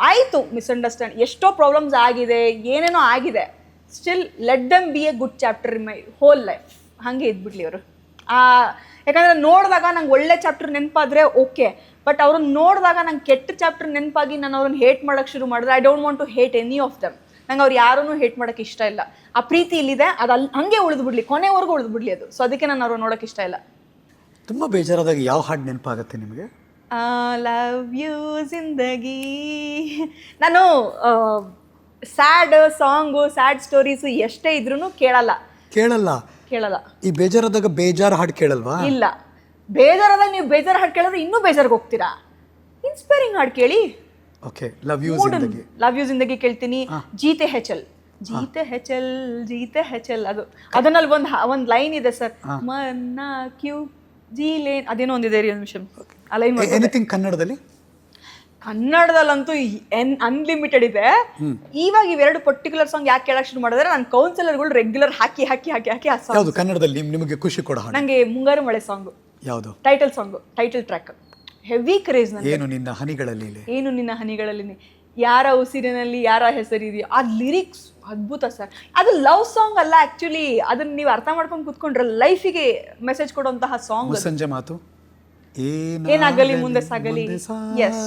ಆಯಿತು ಮಿಸ್ಅಂಡರ್ಸ್ಟ್ಯಾಂಡ್, ಎಷ್ಟೋ ಪ್ರಾಬ್ಲಮ್ಸ್ ಆಗಿದೆ, ಏನೇನೋ ಆಗಿದೆ, still let them B A good chapter in my whole life. ಹಾಗೆ ಇದ್ಬಿಡ್ಲಿ ಅವರು. ಯಾಕಂದರೆ ನೋಡಿದಾಗ ನಂಗೆ ಒಳ್ಳೆ ಚಾಪ್ಟರ್ ನೆನಪಾದರೆ ಓಕೆ, ಬಟ್ ಅವ್ರನ್ನ ನೋಡಿದಾಗ ನಂಗೆ ಕೆಟ್ಟ ಚಾಪ್ಟರ್ ನೆನಪಾಗಿ ನಾನು ಅವ್ರನ್ನ ಹೇಟ್ ಮಾಡೋಕ್ಕೆ ಶುರು ಮಾಡಿದ್ರೆ I don't want to hate any of them. ನಂಗೆ ಅವ್ರು ಯಾರನ್ನೂ ಹೇಟ್ ಮಾಡೋಕ್ಕೆ ಇಷ್ಟ ಇಲ್ಲ. ಆ ಪ್ರೀತಿ ಇಲ್ಲಿದೆ, ಅದು ಅಲ್ಲಿ ಹಂಗೆ ಉಳಿದ್ಬಿಡ್ಲಿ, ಕೊನೆವರೆಗೂ ಉಳಿದ್ಬಿಡ್ಲಿ ಅದು. ಸೊ ಅದಕ್ಕೆ ನಾನು ಅವ್ರನ್ನ ನೋಡೋಕ್ಕೆ ಇಷ್ಟ ಇಲ್ಲ. ತುಂಬ ಬೇಜಾರಾದಾಗ ಯಾವ ಹಾಡು ನೆನಪಾಗುತ್ತೆ ನಿಮಗೆ? Love you Zindagi. ನಾನು ಸ್ಯಾಡ್ ಸಾಂಗು, ಸ್ಯಾಡ್ ಸ್ಟೋರೀಸು ಎಷ್ಟೇ ಇದ್ರೂ ಕೇಳಲ್ಲ. ಈ ಬೇಜಾರಾದಾಗ ಬೇಜಾರು ಹಾಡು ಕೇಳಲ್ವಾ? ಇಲ್ಲ, ಬೇಜಾರಾದಾಗ ನೀವು ಬೇಜಾರು ಹಾಡು ಕೇಳಿದ್ರೆ ಇನ್ನೂ ಬೇಜಾರಿಗೆ ಹೋಗ್ತೀರಾ. ಇನ್ಸ್ಪೈರಿಂಗ್ ಹಾಡು ಕೇಳಿ. ಓಕೆ, ಲವ್ ಯು ಜಿಂದಗಿ ಕೇಳ್ತೀನಿ. ಜೀತೆ ಹೆಚಲ್, ಜೀತೆ ಹೆಚಲ್, ಜೀತೆ ಹೆಚಲ್, ಅದನ್ನಲ್ಲಿ ಒಂದು ಲೈನ್ ಇದೆ ಸರ್, ಮನ್ನ ಕ್ಯೂ ಜೀಲೇನ್, ಅದೇನೋ ಒಂದಿದೆ ರೀ, ಒಂದು ನಿಮಿಷ ಆ ಲೈನ್. ಎನಿಥಿಂಗ್ ಕನ್ನಡದಲ್ಲಂತೂ ಅನ್ಲಿಮಿಟೆಡ್ ಇದೆ. ಇವಾಗ ಇವೆರಡು ಪರ್ಟಿಕ್ಯುಲರ್ ಸಾಂಗ್ ಯಾಕೆ ಕೇಳಕ್ ಶುರು ಮಾಡಿದ್ರೆ ನನ್ನ ಕೌನ್ಸಿಲರ್ಗಳು ರೆಗ್ಯುಲರ್ ಹಾಕಿ ಹಾಕಿ ಹಾಕಿ ಹಾಕಿ ಆ ಸಾಂಗ್. ಯಾವುದು ಕನ್ನಡದಲ್ಲಿ ನಿಮಗೆ ಖುಷಿ ಕೊಡೋ ಹಾಡು? ನಂಗೆ ಮುಂಗಾರು ಮಳೆ ಸಾಂಗು. ಯಾವುದು? Title song, title track. Heavy craze ನನಗೆ. ಏನು ನಿನ್ನ ಹನಿಗಳಲ್ಲಿ, ಏನು ನಿನ್ನ ಹನಿಗಳಲ್ಲಿ, ಯಾರ ಉಸಿರಿನಲ್ಲಿ ಯಾರ ಹೆಸರಿದೆಯೋ, ಆ ಲಿರಿಕ್ಸ್ ಅದ್ಭುತ ಸರ್. ಅದು ಲವ್ ಸಾಂಗ್ ಅಲ್ಲ ಆಕ್ಚುಲಿ, ಅದನ್ನ ನೀವು ಅರ್ಥ ಮಾಡ್ಕೊಂಡು ಕೂತ್ಕೊಂಡ್ರೆ ಲೈಫಿಗೆ ಮೆಸೇಜ್ ಕೊಡುವಂತಹ ಸಾಂಗ್. ಸಂಜೆ ಮಾತು ಏನಾಗಲಿ ಮುಂದೆ ಸಾಗಲಿ. ಎಸ್.